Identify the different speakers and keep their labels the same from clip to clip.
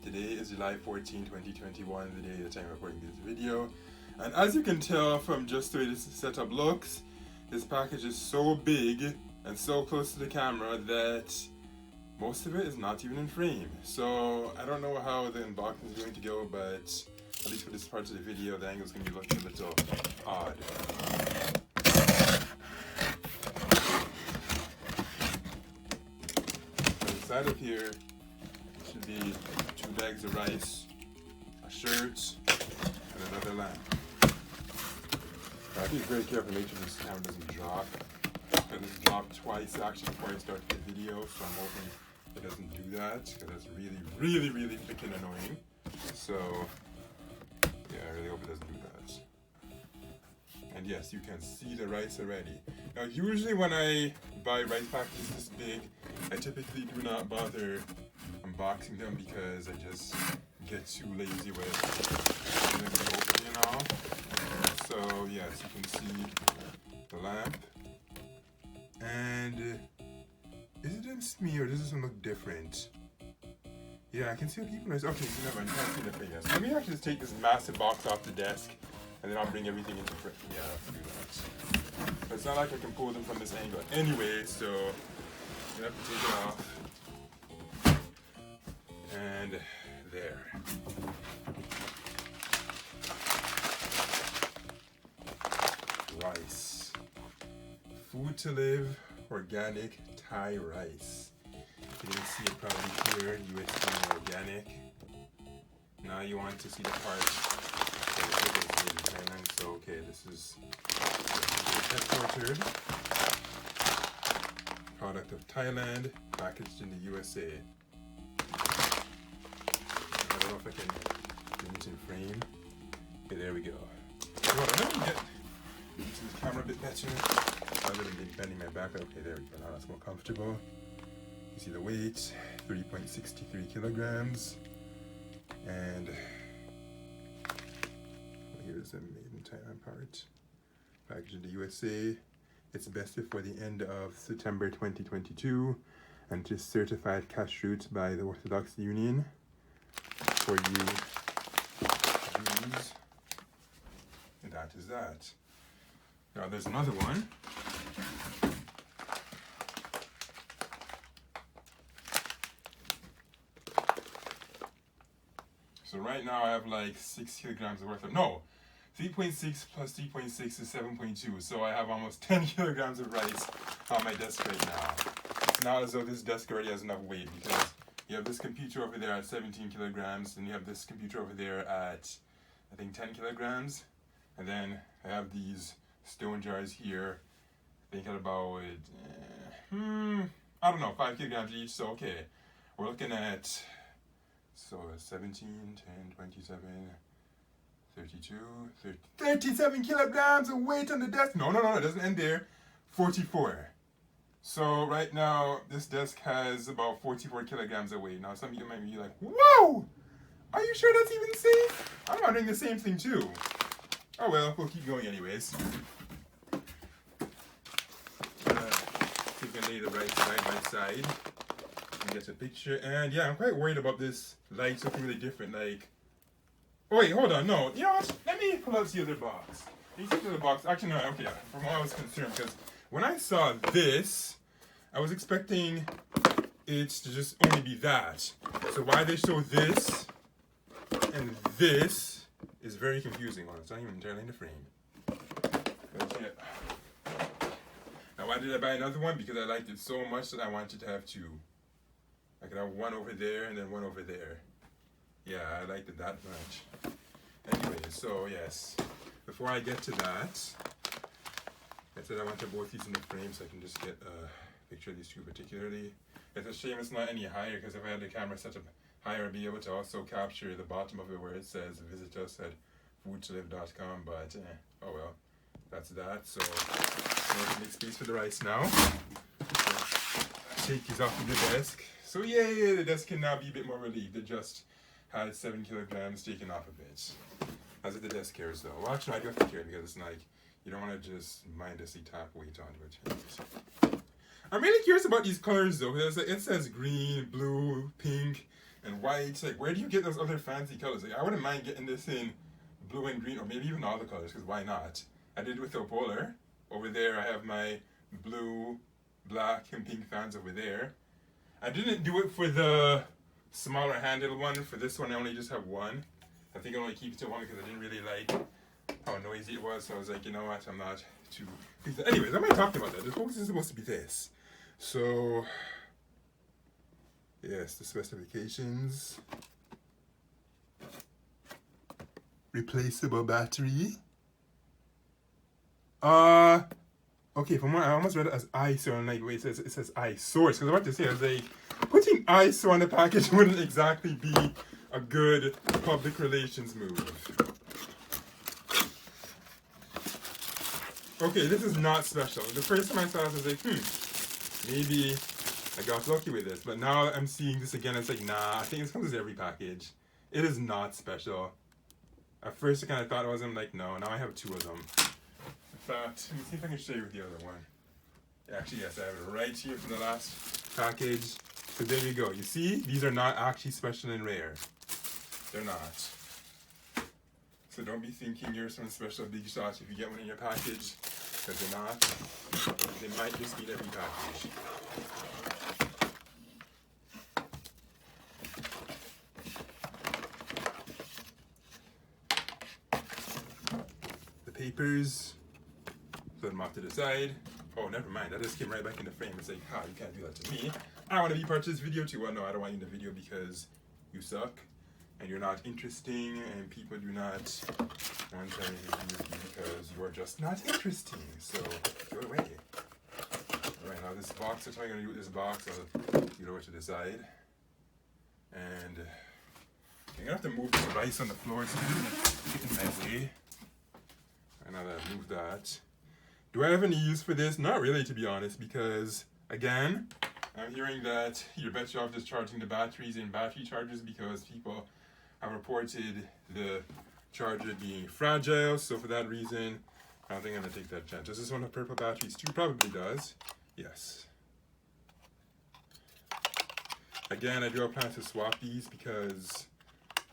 Speaker 1: Today is July 14, 2021, the day the time I'm recording this video. And as you can tell from just the way this setup looks, this package is so big and so close to the camera that most of it is not even in frame. So I don't know how the unboxing is going to go, but at least for this part of the video, the angle is going to be looking a little odd. So inside of here should be 2 bags of rice, a shirt, and another lamp. I have to be very careful to make sure this camera doesn't drop. It has dropped twice actually before I started the video, so I'm hoping it doesn't do that, because that's really freaking annoying. So yeah, I really hope it doesn't do that. And yes, you can see the rice already. Now usually when I buy rice packages this big, I typically do not bother unboxing them because I just get too lazy with the opening and all. So yes, you can see the lamp. And is it just me or does this one look different? Yeah, I can see what people are. Okay, so never mind, you can't see the thing. Yes. Let me actually just take this massive box off the desk and then I'll bring everything into frame. Yeah, I'll do that. But it's not like I can pull them from this angle anyway, so you have to take it off. And there. Rice. Food to live, organic Thai rice. You can see it probably here, USD organic. Now you want to see the part that it is made in Thailand. So okay, this is headquartered. Product of Thailand, packaged in the USA. I don't know if I can bring it in frame. Okay, there we go. So let me get into the camera a bit better. I've really been bending my back. Okay, there we go. Now that's more comfortable. You see the weight, 3.63 kilograms. And here's the made in Thailand part. Packaged in the USA. It's best before the end of September 2022. And it is certified kashrut by the Orthodox Union for you Jews. And that is that. Now there's another one. So right now I have like 6 kilograms worth of, no, 3.6 plus 3.6 is 7.2. So I have almost 10 kilograms of rice on my desk right now. It's not as though this desk already has enough weight, because you have this computer over there at 17 kilograms, and you have this computer over there at, I think, 10 kilograms. And then I have these stone jars here, I think at about, I don't know, 5 kilograms each, so okay. We're looking at, so 17, 10, 27, 32, 30, 37 kilograms of weight on the desk. No, it doesn't end there. 44. So right now, this desk has about 44 kilograms of weight. Now some of you might be like, whoa! Are you sure that's even safe? I'm wondering the same thing too. Oh well, we'll keep going anyways. You can lay the right side by side and get a picture. And yeah, I'm quite worried about this light looking really different. Like, oh wait, hold on, no. You know what? Let me pull out the other box. You see the other box? Actually, no. Okay, from what I was concerned, because when I saw this, I was expecting it to just only be that. So why they show this and this is very confusing. Well, it's not even entirely in the frame. But yeah. Now, why did I buy another one? Because I liked it so much that I wanted to have 2. I could have one over there and then one over there. Yeah, I liked it that much. Anyway, so yes, before I get to that, I said I wanted both these in the frame so I can just get a picture of these 2 particularly. It's a shame it's not any higher, because if I had the camera set up higher, I'd be able to also capture the bottom of it where it says visit us at foodtolive.com, but oh well, that's that. So I'm going to make space for the rice now. So, take these off of the desk. So yay, the desk can now be a bit more relieved. It just had 7 kilograms taken off of it. As if the desk cares though. Well actually I do have to care, because it's like, you don't want to just mindlessly tap weight onto it. I'm really curious about these colors though, because it says green, blue, pink, and white. white. Like, where do you get those other fancy colors? Like, I wouldn't mind getting this in blue and green, or maybe even all the colors, because why not? I did it with the polar. Over there, I have my blue, black, and pink fans over there. I didn't do it for the smaller handle one. For this one, I only just have one. I think I only keep it to one because I didn't really like how noisy it was. So I was like, you know what, I'm not too... Anyways, I'm not talking about that. The focus is supposed to be this. So, yes, the specifications. Replaceable battery. Okay, from what I almost read it as ISO, and like, wait, it says iSource. Because I was about to say, I was like, putting ISO on the package wouldn't exactly be a good public relations move. Okay, this is not special. The first time I saw this, I was like, maybe I got lucky with this. But now I'm seeing this again, it's like, nah, I think this comes with every package. It is not special. At first I kind of thought it was, I'm like, no, now I have two of them. In fact, let me see if I can show you with the other one. Actually, yes, I have it right here from the last package. So there you go. You see, these are not actually special and rare. They're not. So don't be thinking you're some special big shot if you get one in your package, because they're not. They might just be in every package. The papers, put them off to the side. Oh, never mind. That just came right back in the frame. It's like, you can't do that to me. I want to be part of this video too. Well, no, I don't want you in the video because you suck. And you're not interesting, and people do not want to interview with you because you are just not interesting. So, go away. Alright, now this box, that's what I'm going to do with this box. I'll get over to the side. And I'm going to have to move the device on the floor. It's getting in my way. And now that I've moved that. Do I have any use for this? Not really, to be honest, because, again, I'm hearing that you're better off just charging the batteries in battery chargers because people have reported the charger being fragile. So for that reason, I don't think I'm going to take that chance. Does this one have purple batteries too? Probably does. Yes. Again, I do have plans to swap these because,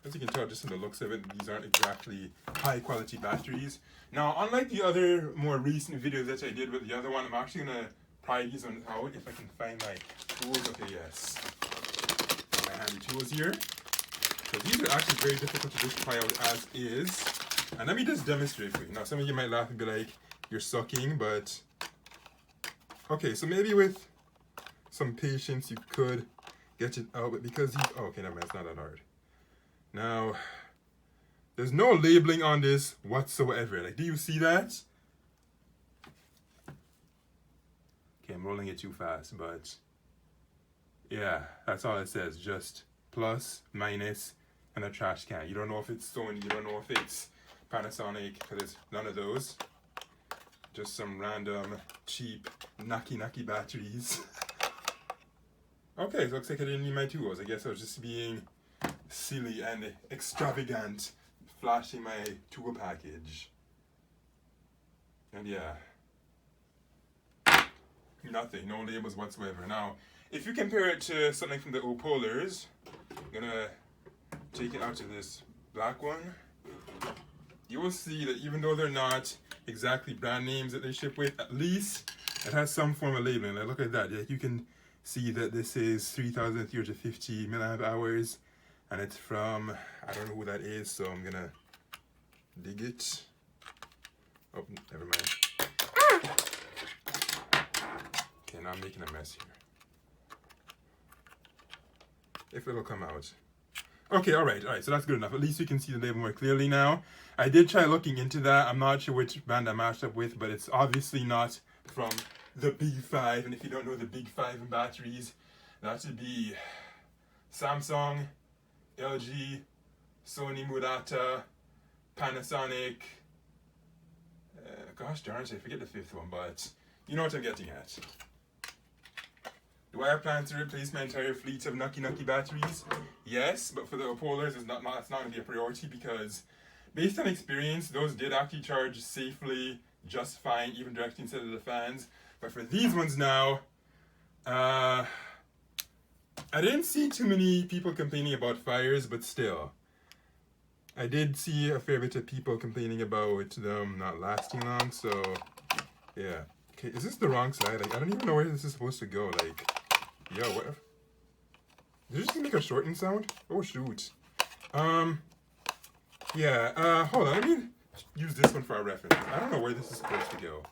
Speaker 1: as you can tell just from the looks of it, these aren't exactly high quality batteries. Now, unlike the other more recent videos that I did with the other one, I'm actually going to pry these one out if I can find my tools. Okay, yes. My handy tools here. So these are actually very difficult to just pry out as is. And let me just demonstrate for you. Now, some of you might laugh and be like, you're sucking, but... Okay, so maybe with some patience you could get it out, but because these... Oh, okay, never mind, it's not that hard. Now, there's no labeling on this whatsoever. Like, do you see that? Okay, I'm rolling it too fast, but... Yeah, that's all it says. Just plus, minus, and a trash can. You don't know if it's Sony, you don't know if it's Panasonic, because it's none of those. Just some random, cheap, knocky batteries. Okay, so it looks like I didn't need my tools. I guess I was just being silly and extravagant, flashing my tool package. And yeah. Nothing, no labels whatsoever. Now, if you compare it to something from the Opolars, I'm gonna take it out to this black one. You will see that even though they're not exactly brand names that they ship with, at least it has some form of labeling. Like, look at that. Like, you can see that this is 3,350 milliamp hours, and it's from, I don't know who that is, so I'm gonna dig it. Oh, never mind. Okay, now I'm making a mess here. If it'll come out. Okay, alright, so that's good enough. At least you can see the label more clearly now. I did try looking into that. I'm not sure which brand I matched up with, but it's obviously not from the Big Five. And if you don't know the Big Five in batteries, that would be Samsung, LG, Sony Murata, Panasonic. Gosh darn it, I forget the fifth one, but you know what I'm getting at. Do I have plans to replace my entire fleet of knocky batteries? Yes, but for the Opolars, it's not going to be a priority because, based on experience, those did actually charge safely, just fine, even directly instead of the fans. But for these ones now, I didn't see too many people complaining about fires, but still. I did see a fair bit of people complaining about them not lasting long, so yeah. Okay, is this the wrong side? Like, I don't even know where this is supposed to go. Like, yo, what? Did you just make a shorting sound? Oh, shoot. Yeah, hold on. Let me use this one for our reference. I don't know where this is supposed to go.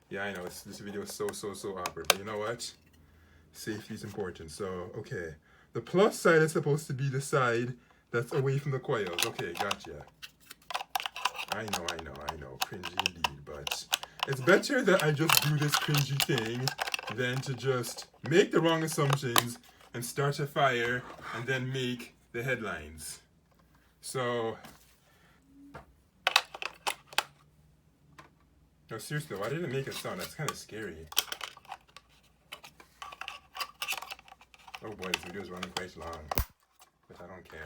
Speaker 1: Yeah, I know. This video is so awkward, but you know what? Safety is important. So, okay. The plus side is supposed to be the side that's away from the coils. Okay, gotcha. I know. Cringy indeed, but it's better that I just do this cringy thing than to just make the wrong assumptions and start a fire and then make the headlines. So, no, seriously, why did it make a sound? That's kind of scary. Oh boy, this video is running quite long, but I don't care.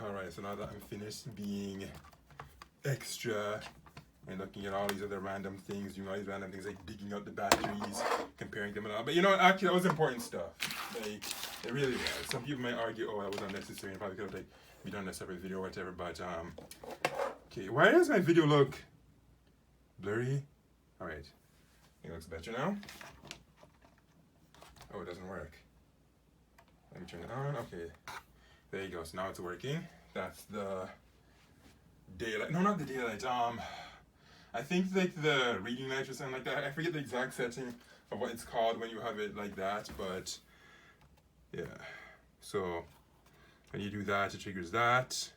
Speaker 1: Alright, so now that I'm finished being extra and looking at all these other random things, all these random things like digging out the batteries, comparing them and all. But you know what, actually that was important stuff. Like, it really was. Some people might argue, oh, that was unnecessary and probably could have like redone a separate video or whatever, but okay, why does my video look blurry? Alright. It looks better now. Oh, it doesn't work. Let me turn it on. Okay. There you go. So now it's working. That's the daylight. No, not the daylight. I think like the reading light or something like that. I forget the exact setting of what it's called when you have it like that, but yeah. So when you do that, it triggers that.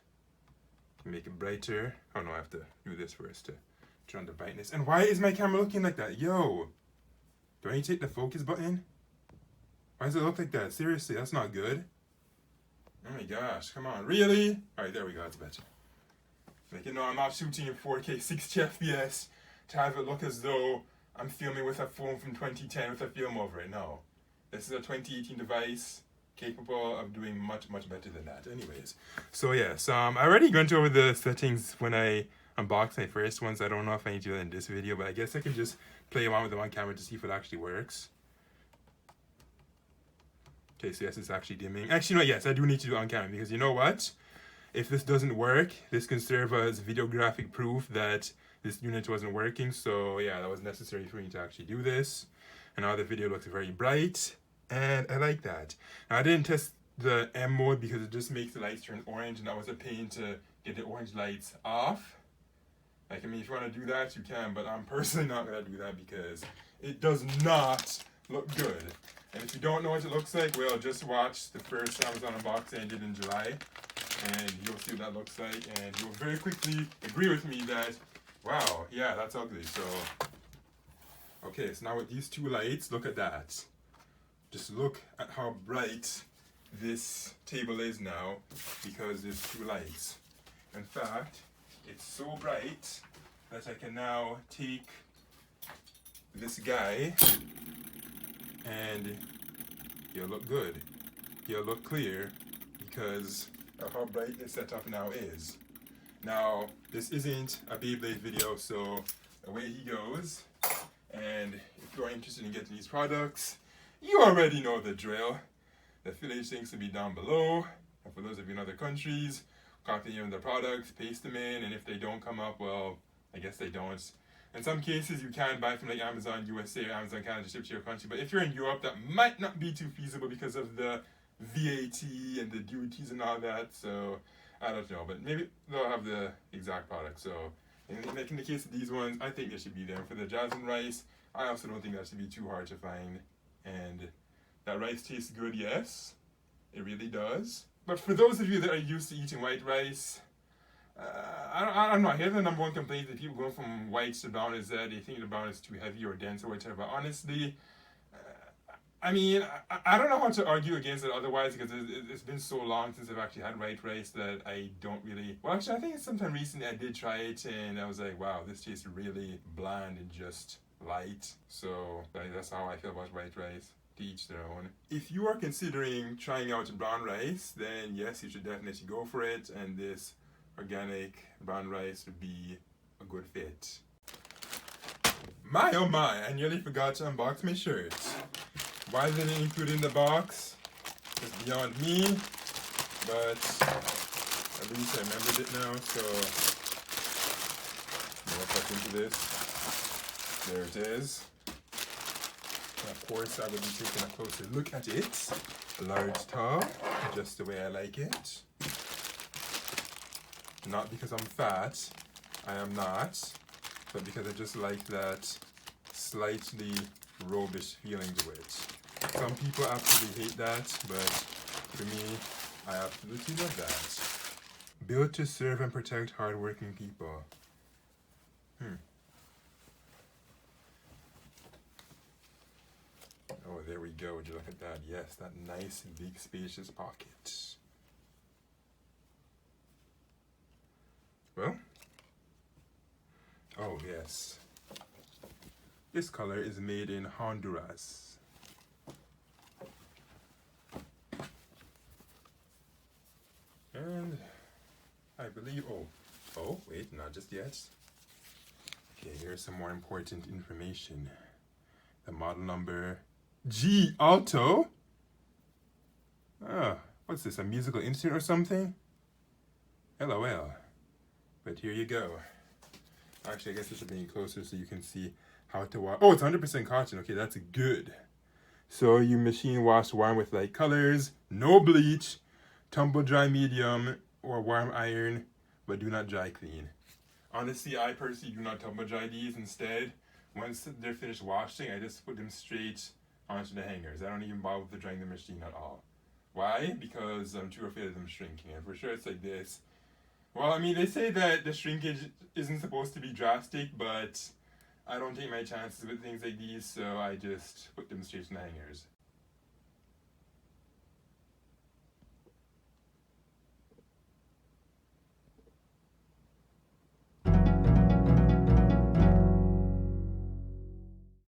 Speaker 1: Make it brighter. Oh no, I have to do this first to turn on the brightness. And why is my camera looking like that? Yo, do I need to take the focus button? Why does it look like that? Seriously, that's not good. Oh my gosh, come on, really? Alright, there we go, that's better. Like, you know, I'm not shooting in 4K 60 FPS to have it look as though I'm filming with a phone from 2010 with a film over it. No. This is a 2018 device capable of doing much better than that. Anyways, so yes, I already went over the settings when I unboxed my first ones. I don't know if I need to do that in this video, but I guess I can just play around with them on camera to see if it actually works. Okay, so yes, it's actually dimming. Actually, no, yes, I do need to do it on camera because you know what? If this doesn't work, this can serve as videographic proof that this unit wasn't working. So yeah, that was necessary for me to actually do this. And now the video looks very bright, and I like that. Now I didn't test the M mode because it just makes the lights turn orange, and that was a pain to get the orange lights off. Like, I mean, if you want to do that, you can, but I'm personally not going to do that because it does not look good. And if you don't know what it looks like, well, just watch the first Amazon unboxing I did in July, and you'll see what that looks like, and you'll very quickly agree with me that, wow, yeah, that's ugly. So, okay, so now with these two lights, look at that. Just look at how bright this table is now because there's two lights. In fact, it's so bright that I can now take this guy and he'll look good. He'll look clear because of how bright this setup now is. Now, this isn't a Beyblade video, so away he goes. And if you're interested in getting these products, you already know the drill. The affiliate links will be down below. And for those of you in other countries, copy them the products, paste them in, and if they don't come up, well, I guess they don't. In some cases, you can buy from like Amazon USA or Amazon Canada to ship to your country, but if you're in Europe, that might not be too feasible because of the VAT and the duties and all that, so I don't know, but maybe they'll have the exact product. So in the case of these ones, I think they should be there. For the jasmine rice, I also don't think that should be too hard to find, and that rice tastes good, yes, it really does. But for those of you that are used to eating white rice, I don't know. Here's the number one complaint that people going from white to brown is that they think the brown is too heavy or dense or whatever. But honestly, I mean, I don't know how to argue against it otherwise because it's been so long since I've actually had white rice that I don't really... Well, actually, I think sometime recently I did try it and I was like, wow, this tastes really bland and just light. So that's how I feel about white rice. To each their own. If you are considering trying out brown rice, then yes, you should definitely go for it, and this organic brown rice would be a good fit. My oh my, I nearly forgot to unbox my shirt. Why didn't it include in the box? It's beyond me, but at least I remembered it now, so more stuff into this. There it is. And of course, I will be taking a closer look at it. A large tub, just the way I like it. Not because I'm fat, I am not, but because I just like that slightly robish feeling to it. Some people absolutely hate that, but for me, I absolutely love that. Built to serve and protect hardworking people. Oh, there we go. Would you look at that? Yes, that nice, big, spacious pocket. Well, oh yes. This color is made in Honduras. And I believe, oh, wait, not just yet. Okay, here's some more important information. The model number G Alto. What's this, a musical instrument or something? LOL. But here you go. Actually, I guess this should be closer so you can see how to wash. Oh, it's 100% cotton. Okay, that's good. So you machine wash warm with light colors, no bleach, tumble dry medium, or warm iron, but do not dry clean. Honestly, I personally do not tumble dry these. Instead, once they're finished washing, I just put them straight onto the hangers. I don't even bother with drying the machine at all. Why? Because I'm too afraid of them shrinking. And for sure it's like this. Well, I mean, they say that the shrinkage isn't supposed to be drastic, but I don't take my chances with things like these, so I just put them straight in the hangers.